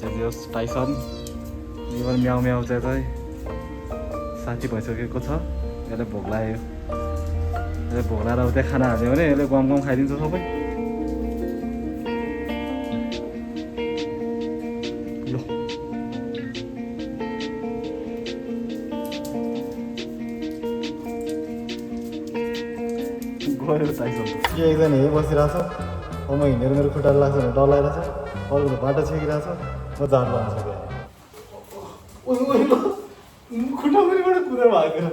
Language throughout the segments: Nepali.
जेजियोस टाइसन इभन म्याउ म्याउ चाहिँ साथी भइसकेको छ। यसले भोक लाग्यो, यसले भोक लगाएर अब त्यहाँ खाना हाल्यो भने यसले गम गम खाइदिन्छ सबै। ल गयो टाइसन। के एकजना यहीँ बसिरहेको छ, अब म हिँडेर मेरो खुट्टाहरू लाग्छ भने डर लागिरहेको छ। अरूको बाटो छेकिरहेको छ, म झाड लाउन सकेँ। खुट्टा मुनिबाट कुदेर भागेर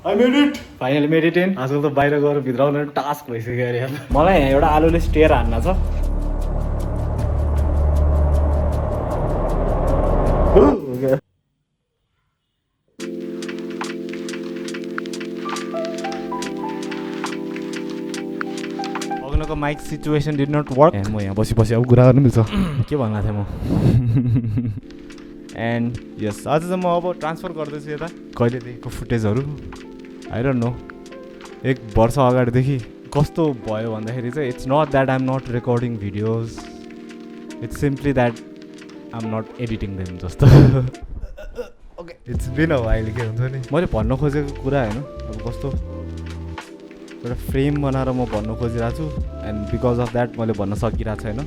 I made it! Finally made it in. आजकल त बाहिर गएर भित्राउन टास्क भइसक्यो अरे। मलाई यहाँ एउटा आलुले स्टेयर हान्न छ। अग्नको mic situation did not work. म यहाँ बसी बसी अब कुरा गर्नु मिल्छ। के भन्नु थिएँ म? एन्ड यस, आज चाहिँ म अब ट्रान्सफर गर्दैछु यता। कहिलेदेखिको फुटेजहरू आई डोन्ट नो, 1 वर्ष अगाडिदेखि कस्तो भयो भन्दाखेरि चाहिँ it's not that I am not recording videos, it's simply that I am not editing them जस्तो। ओके, इट्स बिन अब अहिले के हुन्छ नि, मैले भन्न खोजेको कुरा होइन, अब कस्तो एउटा फ्रेम बनाएर म भन्न खोजिरहेको छु एन्ड बिकज अफ द्याट मैले भन्न सकिरहेको छैन,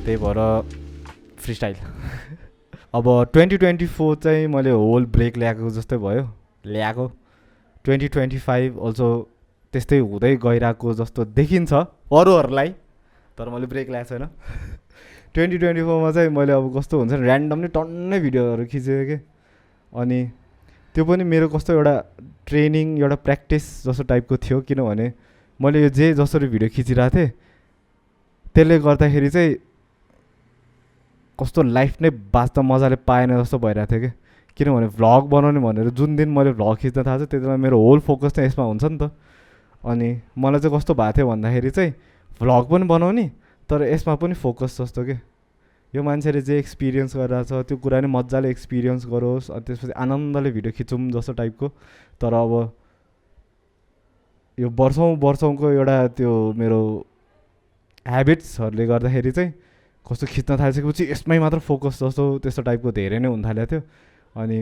त्यही भएर फ्री स्टाइल। अब 2024 चाहिँ मैले होल ब्रेक ल्याएको जस्तै भयो, 2025 अल्सो त्यस्तै हुँदै गइरहेको जस्तो देखिन्छ अरूहरूलाई, तर मैले ब्रेक ल्याएको छैन। 2024 चाहिँ मैले अब कस्तो हुन्छ नि, ऱ्यान्डमली टन्नै भिडियोहरू खिचेँ कि, अनि त्यो पनि मेरो कस्तो एउटा ट्रेनिङ, एउटा प्र्याक्टिस जस्तो टाइपको थियो। किनभने मैले यो जे जसरी भिडियो खिचिरहेको थिएँ त्यसले गर्दाखेरि चाहिँ कस्तो लाइफ नै बाँच्न मजाले पाएन जस्तो भइरहेको थियो कि। किनभने भ्लग बनाउने भनेर जुन दिन मैले भ्लग खिच्न थाल्छ त्यति बेला मेरो होल फोकस चाहिँ यसमा हुन्छ नि त। अनि मलाई चाहिँ कस्तो भएको थियो भन्दाखेरि चाहिँ भ्लग पनि बनाउने तर यसमा पनि फोकस जस्तो के, यो मान्छेले जे एक्सपिरियन्स गरिरहेको छ त्यो कुरा नै मजाले एक्सपिरियन्स गरोस्, अनि त्यसपछि आनन्दले भिडियो खिचौँ जस्तो टाइपको। तर अब यो वर्षौँको एउटा त्यो मेरो ह्याबिट्सहरूले गर्दाखेरि चाहिँ कस्तो खिच्न थालिसकेपछि यसमै मात्र फोकस जस्तो त्यस्तो टाइपको धेरै नै हुन थालेको थियो। अनि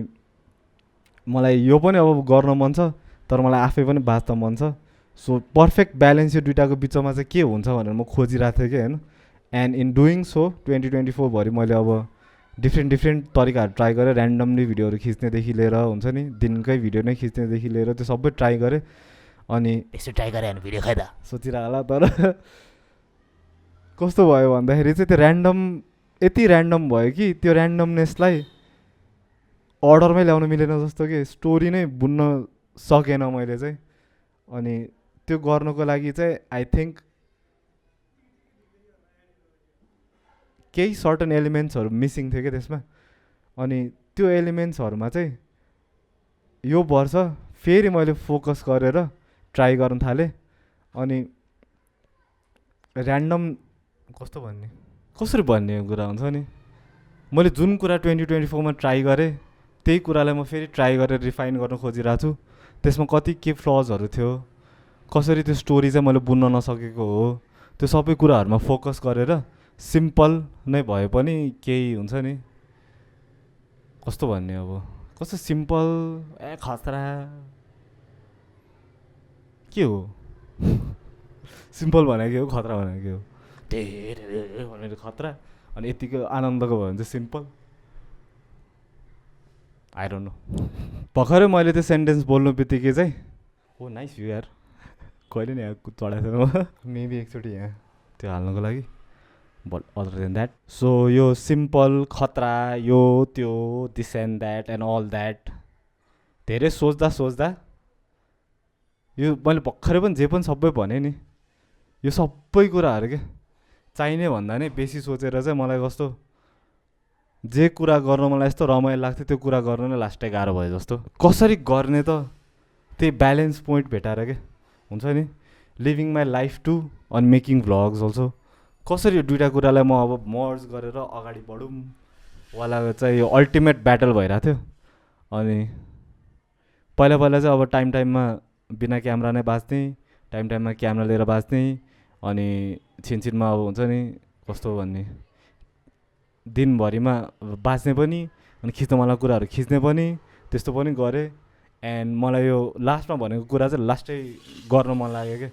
मलाई यो पनि अब गर्न मन छ तर मलाई आफै पनि बाँच्न मन छ। सो पर्फेक्ट ब्यालेन्स यो दुइटाको बिचमा चाहिँ के हुन्छ भनेर म खोजिरहेको थिएँ कि होइन। एन्ड इन डुइङ सो 2024 भरि मैले अब डिफ्रेन्ट तरिकाहरू ट्राई गरेँ। ऱ्यान्डमली भिडियोहरू खिच्नेदेखि लिएर हुन्छ नि, दिनकै भिडियो नै खिच्नेदेखि लिएर त्यो सबै ट्राई गरेँ। अनि यसो ट्राई गरेँ भने भिडियो खाइदा सोचिरह होला, तर कस्तो भयो भन्दाखेरि चाहिँ त्यो ऱ्यान्डम यति ऱ्यान्डम भयो कि त्यो ऱ्यान्डमनेसलाई अर्डरमै ल्याउनु मिलेन जस्तो कि, स्टोरी नै बुन्न सकेन मैले चाहिँ। अनि त्यो गर्नको लागि चाहिँ आई थिङ्क केही सर्टन एलिमेन्ट्सहरू मिसिङ थियो कि त्यसमा। अनि त्यो एलिमेन्ट्सहरूमा चाहिँ यो वर्ष फेरि मैले फोकस गरेर ट्राई गर्न थालेँ। अनि ऱ्यान्डम कसरी भन्ने कुरा हुन्छ नि, मैले जुन कुरा 2024 मा ट्राई गरेँ त्यही कुरालाई म फेरि ट्राई गरेर रिफाइन गर्न खोजिरहेको छु। त्यसमा कति के फ्लजहरू थियो, कसरी त्यो स्टोरी चाहिँ मैले बुन्न नसकेको हो, त्यो सबै कुराहरूमा फोकस गरेर सिम्पल नै भए पनि केही हुन्छ नि, कस्तो भन्ने अब, कस्तो सिम्पल खतरा के हो सिम्पल भनेको के हो, खतरा भनेको के हो, धेरै भनेर खतरा, अनि यतिको आनन्दको भयो भने चाहिँ सिम्पल। आई डोन्ट नो, भर्खरै मैले त्यो सेन्टेन्स बोल्नु बित्तिकै चाहिँ हो नाइस भ्यू यार, कहिले नि यहाँ चढाएको थिएन म मेबी एकचोटि यहाँ त्यो हाल्नुको लागि, but other than that. So यो सिम्पल खतरा यो त्यो this and that and all that धेरै सोच्दा यो मैले भर्खरै पनि जे पनि सबै भनेँ नि, यो सबै कुराहरू के चाहिने भन्दा नै बेसी सोचेर चाहिँ मलाई कस्तो जे कुरा गर्न मलाई यस्तो रमाइलो लाग्थ्यो त्यो कुरा गर्न नै लास्टै गाह्रो भयो जस्तो। कसरी गर्ने त त्यही ब्यालेन्स पोइन्ट भेटाएर के हुन्छ नि, लिभिङ माई लाइफ टु अनि मेकिङ भ्लग्स अल्सो, कसरी यो दुइटा कुरालाई म अब मर्ज गरेर अगाडि बढौँ वाला चाहिँ यो अल्टिमेट ब्याटल भइरहेको थियो। अनि पहिला चाहिँ अब टाइममा बिना क्यामेरा नै बाँच्ने, टाइममा क्यामेरा लिएर बाँच्ने, अनि छिनछिनमा अब हुन्छ नि कस्तो भन्ने दिनभरिमा बाँच्ने पनि अनि खिच्न मलाई कुराहरू खिच्ने पनि त्यस्तो पनि गरेँ एन्ड मलाई यो लास्टमा भनेको कुरा चाहिँ लास्टै गर्न मन लाग्यो क्या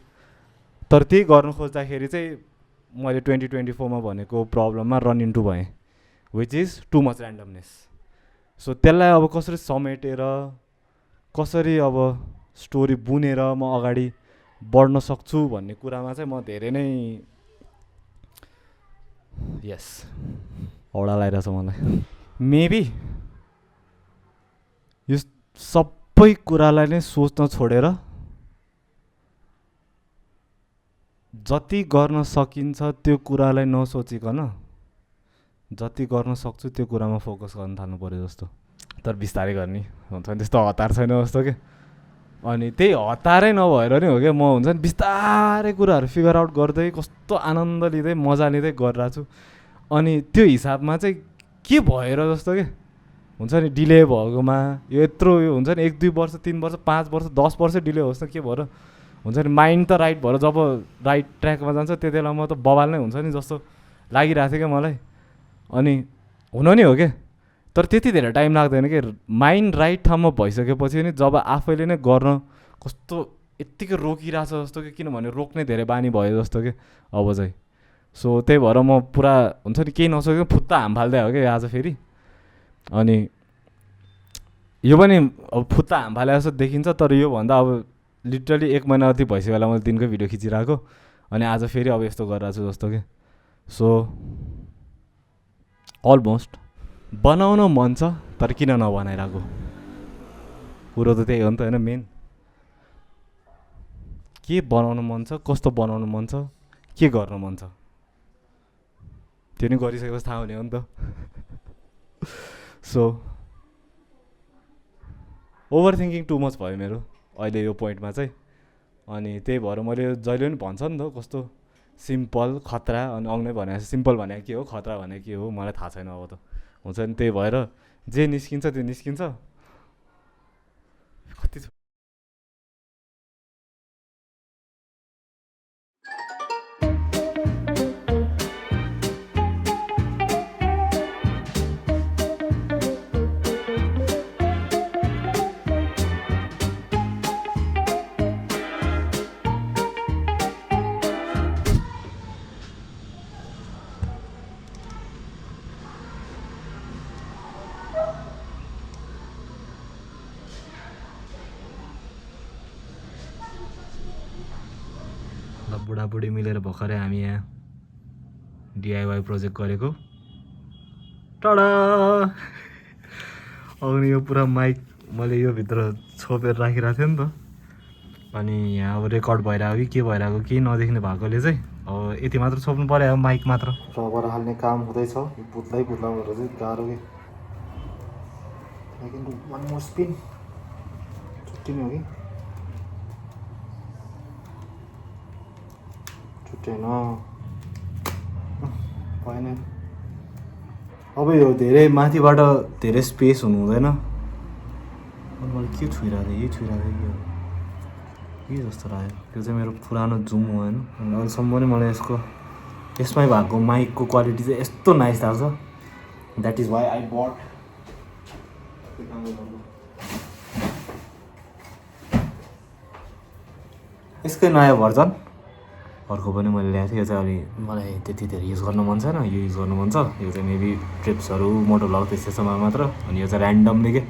तर त्यही गर्नु खोज्दाखेरि चाहिँ मैले 2024मा भनेको प्रब्लममा रन इन्टु भएँ which is too much randomness so त्यसलाई अब कसरी समेटेर कसरी अब स्टोरी बुनेर म अगाडि बढ्न सक्छु भन्ने कुरामा चाहिँ म धेरै नै यस औडा लगाइरहेछ मलाई मेबी यो सबै कुरालाई नै सोच्न छोडेर जति गर्न सकिन्छ त्यो कुरालाई नसोचिकन जति गर्न सक्छु त्यो कुरामा फोकस गर्न थाल्नु पऱ्यो जस्तो तर बिस्तारै गर्ने हुन्छ नि त्यस्तो हतार छैन जस्तो क्या अनि त्यही हतारै नभएर नि हो क्या म हुन्छ नि बिस्तारै कुराहरू फिगर आउट गर्दै कस्तो आनन्द लिँदै मजा लिँदै गरिरहेको छु अनि त्यो हिसाबमा चाहिँ के भएर जस्तो क्या हुन्छ नि डिले भएकोमा यो यत्रो यो हुन्छ नि 1-2 वर्ष 3 वर्ष 5 वर्ष 10 वर्ष डिले होस् न के भएर हुन्छ नि माइन्ड त राइट भएर जब राइट ट्र्याकमा जान्छ त्यति बेला म त बवाल नै हुन्छ नि जस्तो लागिरहेको थियो क्या मलाई अनि हुन नि हो क्या तर त्यति धेरै टाइम लाग्दैन कि माइन्ड राइट ठाउँमा भइसकेपछि नि जब आफैले नै गर्न कस्तो यत्तिकै रोकिरहेछ जस्तो कि किनभने रोक्ने धेरै बानी भयो जस्तो कि अब चाहिँ सो त्यही भएर म पुरा हुन्छ नि केही नसकेको फुत्ता हाम फाल्दै हो क्या आज फेरि अनि यो पनि अब फुत्ता हाम फाले जस्तो देखिन्छ तर योभन्दा अब लिटरली 1 महिना जति भइसक्यो होला मैले दिनकै भिडियो खिचिरहेको अनि आज फेरि अब यस्तो गरिरहेको छु जस्तो कि सो अलमोस्ट बनाउन मन छ तर किन नबनाइरहेको कुरो त त्यही हो नि त होइन मेन के बनाउनु मन छ कस्तो बनाउनु मन छ के गर्न मन छ त्यो नि गरिसकेपछि थाहा हुने हो नि त so over thinking too much भयो मेरो अहिले यो पोइन्टमा चाहिँ अनि त्यही भएर मैले जहिले पनि भन्छ नि त कस्तो सिम्पल खतरा अनि अघि नै भनेको सिम्पल भनेको के हो खतरा भनेको के हो मलाई थाहा छैन अब त हुन्छ नि त्यही भएर जे निस्किन्छ त्यो निस्किन्छ कति बुढाबुढी मिलेर भर्खरै हामी यहाँ डिआइवाई प्रोजेक्ट गरेको टाडा अघि यो पुरा माइक मैले यो भित्र छोपेर राखिरहेको थिएँ नि त अनि यहाँ अब रेकर्ड भइरहेको कि के भइरहेको केही नदेख्ने भएकोले चाहिँ अब यति मात्र छोप्नु पऱ्यो अब माइक मात्र रबर हाल्ने काम हुँदैछ पुत्लै पुत्ला भएर चाहिँ गाह्रो कि वान मोर स्पिन छुट्टिने हो कि छुट्टेन भएन अब यो धेरै माथिबाट धेरै स्पेस हुनु हुँदैन मैले के छुइरहेको थिएँ यही छुइरहेको थिएँ के जस्तो लाग्यो त्यो चाहिँ मेरो पुरानो जुम हो होइन अहिलेसम्म पनि मलाई यसमै भएको माइकको क्वालिटी चाहिँ यस्तो नाइस लाग्छ that is why I but यसकै नयाँ भर्जन अर्को पनि मैले ल्याएको थिएँ यो चाहिँ अलि मलाई त्यति धेरै युज गर्न मन छैन यो युज गर्नु मन छ यो चाहिँ मेबी ट्रिप्सहरू मोटो भ्लग त्यस्तोमा मात्र अनि यो चाहिँ ऱ्यान्डमली के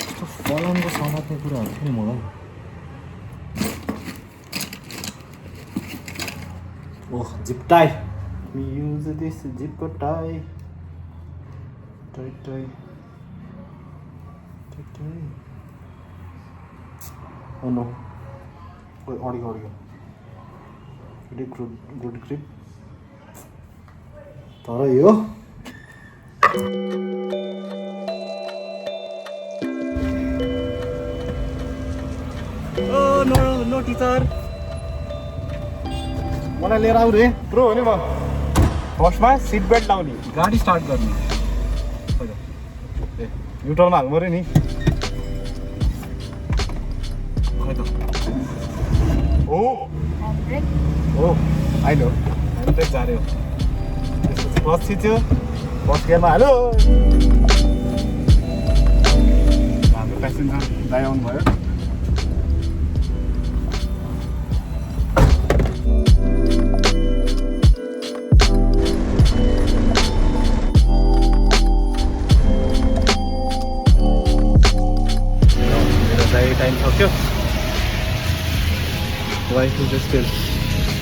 यस्तो फलानको समात्ने कुराहरू पनि मलाई oh zip tie use this zip tie tie tie tie oh no अडियो गुड ग्रिप तर यो नो टिचर मलाई लिएर आऊ रे प्रो हो नि म फर्स्टमा सिट बेल्ट लाउने गाडी स्टार्ट गर्ने युटर्नमा हाल्नु पऱ्यो नि खै त ओ Handbrake. Oh, I know. Handbrake जाने हो. त्यसपछि क्लच थिच्यो. फर्स्ट गियरमा हाल्यो. हाम्रो प्यासेन्जर दाइ आउनु भयो. टाइम सक्यो वाइफले चाहिँ स्टिल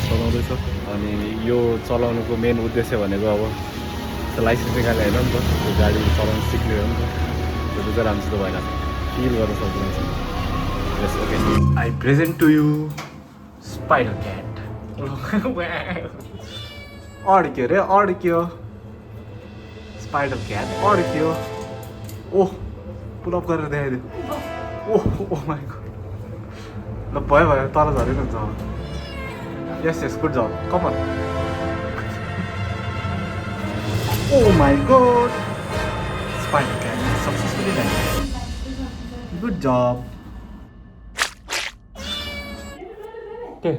चलाउँदैछ अनि यो चलाउनुको मेन उद्देश्य भनेको अब लाइसेन्स निकाले होइन नि त त्यो गाडी चलाउनु सिक्ने हो नि त त्यो चाहिँ राम्रोसित भएन फिल गर्न सक्दैन I present to you spider cat अड्क्यो रे अड्क्यो स्पाइडर क्याट अड्क्यो ओह पुलअप गरेर देखाइदियो ओह ओह माई गॉड ल भयो भयो तल झरेन हुन्छ yes yes good job come on oh my god spider cat successfully landed good job के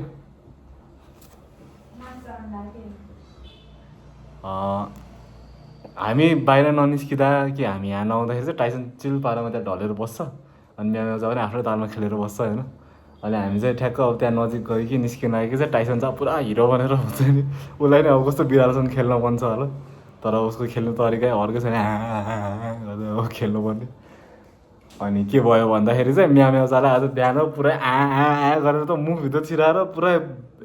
हामी बाहिर ननिस्किँदा कि हामी यहाँ नआउँदाखेरि चाहिँ टाइसन चिल पारामा त्यहाँ ढलेर बस्छ अनि म्याम चाहिँ पनि आफ्नो तालमा खेलेर बस्छ होइन अनि हामी चाहिँ ठ्याक्क अब त्यहाँ नजिक गयो कि निस्किन आयो कि चाहिँ टाइसन चाहिँ पुरा हिरो बनेर हुन्छ नि उसलाई नै अब कस्तो बिरालोसँग खेल्न मन छ होला तर उसको खेल्ने तरिकै अर्कै छैन गर्दै अब खेल्नुपर्ने अनि के भयो भन्दाखेरि चाहिँ म्याम चाला आज बिहान पुरै गरेर त मुखभित्र छिराएर पुरा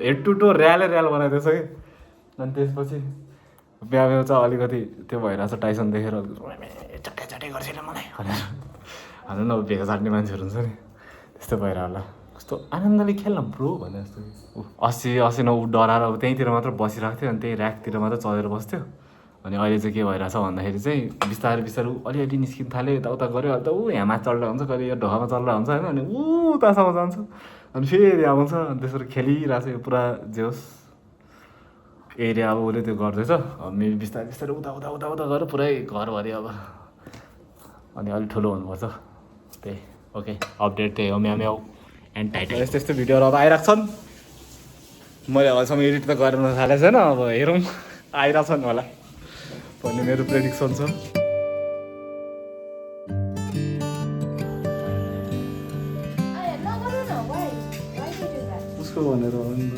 हेड टु टो ऱ्यालै ऱ्याल बनाइदिएछ कि अनि त्यसपछि म्याम चाहिँ अलिकति त्यो भइरहेछ टाइसन देखेर चट्टै चट्टै गर्छिन मलाई भनेर हाल्नु न अब भेगा चाट्ने मान्छेहरू हुन्छ नि त्यस्तो भएर होला कस्तो आनन्दले खेल्न ब्रो भने जस्तो अस्ति न ऊ डराएर अब त्यहीँतिर मात्र बसिरहेको थियो अनि त्यही ऱ्याकतिर मात्र चढेर बस्थ्यो अनि अहिले चाहिँ के भइरहेछ भन्दाखेरि चाहिँ बिस्तारै बिस्तारै अलिअलि निस्किन थाल्यो यताउता गऱ्यो अन्त ऊ यहाँ माथि चढ्दा हुन्छ कहिले यो ढोकामा चढ्दा हुन्छ होइन अनि ऊ उतासम्म जान्छ अनि फेरि आउँछ अनि त्यसरी खेलिरहेको छ यो पुरा जे होस् एरिया अब उसले त्यो गर्दैछ मेबी बिस्तारै बिस्तारै उता उता उता उता गरेर पुरै घरभरि अब अनि अलिक ठुलो हुनुपर्छ त्यही ओके अपडेट त्यही हो म्याउ एन्ड टाइट यस्तो यस्तो भिडियोहरू अब आइरहेको छन् मैले अहिलेसम्म एडिट त गर्न थालेको छैन अब हेरौँ आइरहेको छन् होला भन्ने मेरो प्रेडिक्सन छ उसको भनेर हो नि त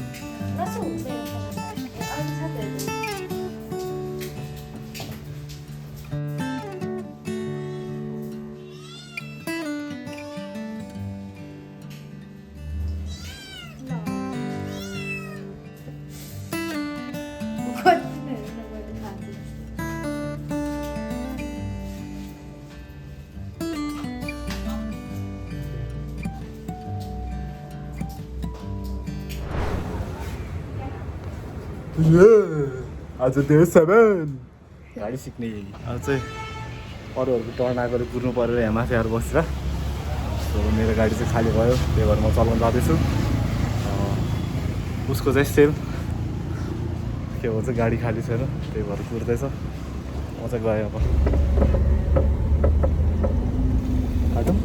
आज डे 7 गाडी सिक्ने आज चाहिँ अरूहरूको टर्न आएर कुर्नु परेर यहाँ माथि आएर बसेर सो मेरो गाडी चाहिँ खाली भयो त्यही भएर म चलाउन जाँदैछु उसको चाहिँ सेम के भन्छ गाडी खाली छैन त्यही भएर कुर्दैछ म चाहिँ गएँ अब काटौँ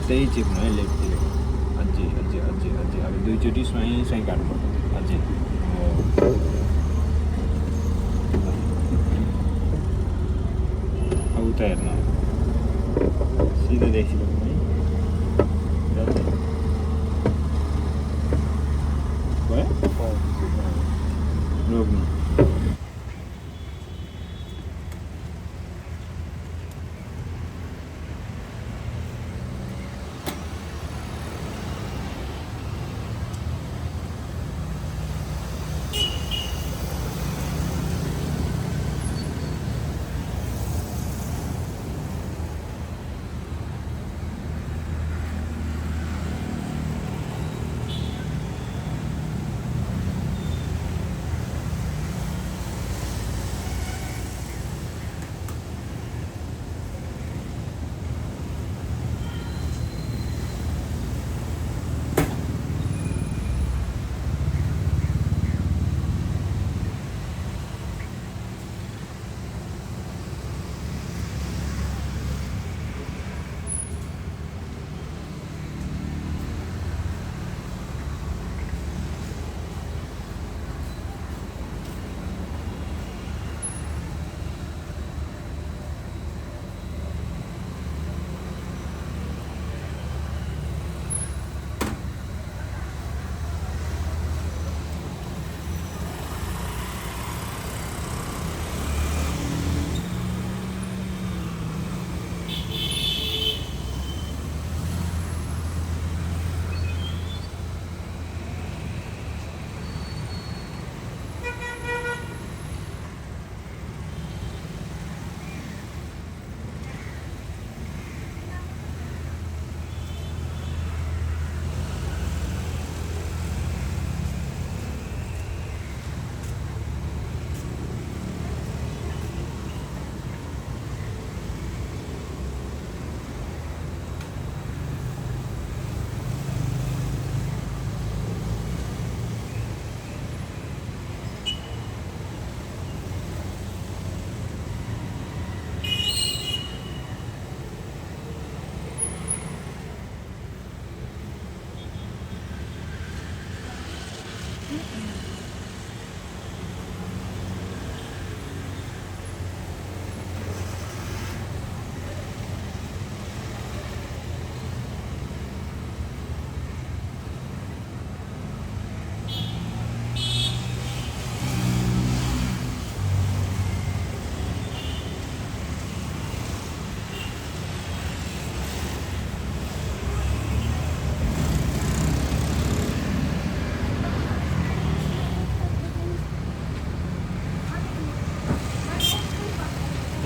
त्यही चिप्नु है लेफ्टतिर अझै अझै अझै अझै अब दुईचोटि स्वाइँ स्वाइँ काट्नुपर्छ अझै अब उता हेर्नु सिधा देखिरहेको है भयो रोक्नु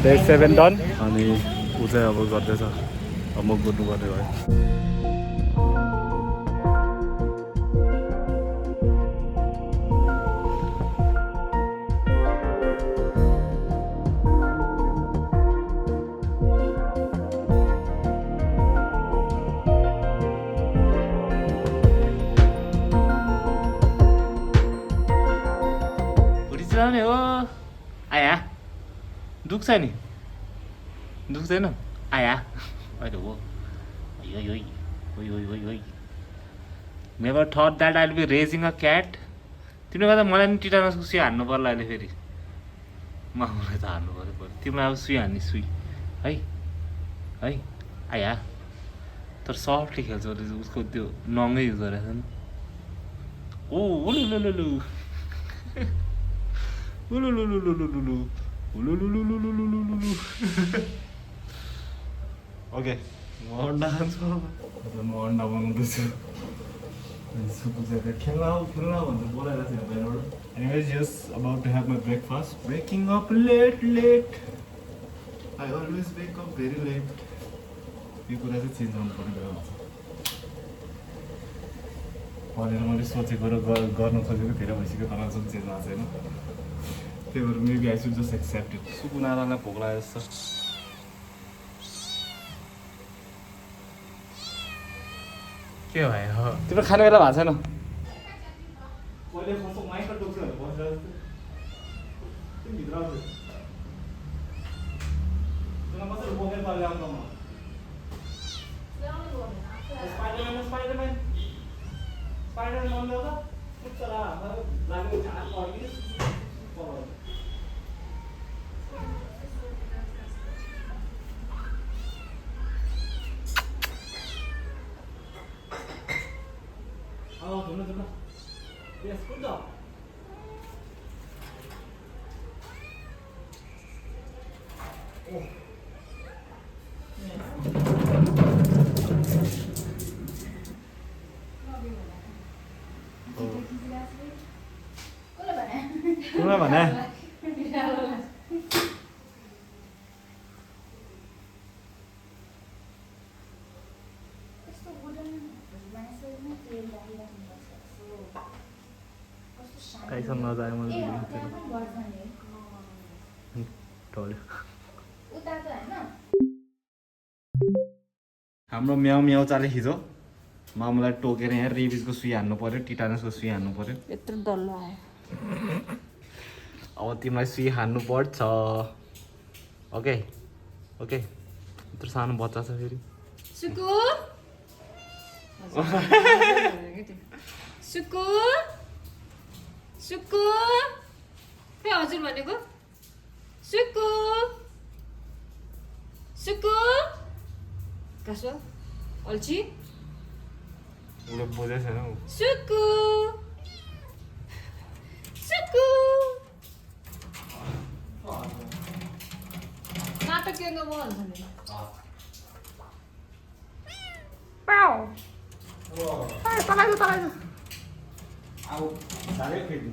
डे 7 डन अनि ऊ चाहिँ अब गर्दैछ अब म कुद्नुपर्ने भयो चलाउने हो आया दुख्छ नि दुख्दैन आया अहिले हो never thought that I will be raising a cat तिमीले गर्दा मलाई नि टिटानसको सुई हान्नु पर्ला अहिले फेरि मलाई त हान्नु पऱ्यो तिमीलाई अब सुई हान्ने सुई है है आया तर सफ्टली खेल्छ उसको त्यो नङै युज गरेको छ नि ओ लु ओके म अन्डा खान्छु म अन्डा बनाउँदैछु सुकु चाहिँ खेल्न भनेर बोलाइरहेको थियो बाहिरबाट anyways just about to have my breakfast waking up late I always wake up very late यो कुरा चाहिँ चेन्ज गर्नुपर्ने कुरा हुन्छ भनेर मैले सोचेको र गर्न खोजेको धेरै भइसक्यो तर अझ चेन्ज भएको छैन त्यही भएर maybe I should just accept it सुकु नारालाई भोक लाग्यो जस्तो के भयो तिम्रो खाने बेला भएको छैन कहिले कस्तो माइकल टोक्सहरू बसेर तिमी भित्र आउँछ तिमीलाई कसरी बोकेर पाले आउँदा म स्पाइडरम्यान ल्याउँदा कुच्चरा लाग्यो झार पर्यो धुन यस कुद्छ कुन भने कैसन नजाए मैले हाम्रो म्याउ म्याउ चाले हिजो मामुलाई टोकेर यहाँ रेबिजको सुई हान्नु पर्यो टिटानसको सुई हान्नु पर्यो यत्रो डल्लो आयो अब तिमीलाई सुई हान्नु पर्छ ओके ओके यत्रो सानो बच्चा छ फेरि सुकु सुकु सुकु खै हजुर भनेको सुकु सुकु कसो अल्छी उसले बुझेको छैन ऊ सुकु सुकु नाटक के गर्नु भन्छ नि पाउ तलाइदो अब साह्रै फेरि